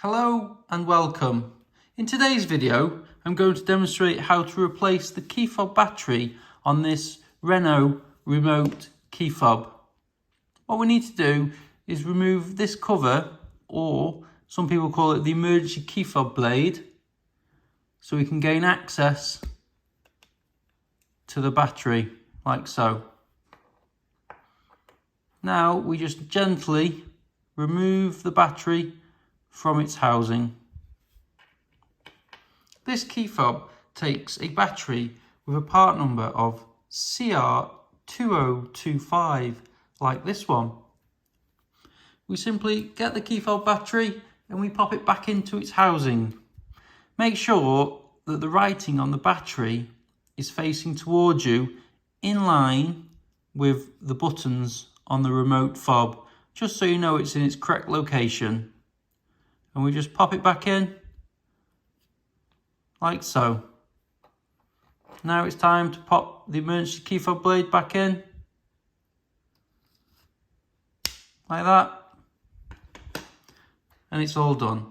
Hello and welcome. In today's video, I'm going to demonstrate how to replace the key fob battery on this Renault remote key fob. What we need to do is remove this cover, or some people call it the emergency key fob blade, so we can gain access to the battery, like so. Now we just gently remove the battery from its housing. This key fob takes a battery with a part number of CR2025, like this one. We simply get the key fob battery and we pop it back into its housing. Make sure that the writing on the battery is facing towards you, in line with the buttons on the remote fob, just so you know it's in its correct location. And we just pop it back in, like so. Now it's time to pop the emergency key fob blade back in, like that, and it's all done.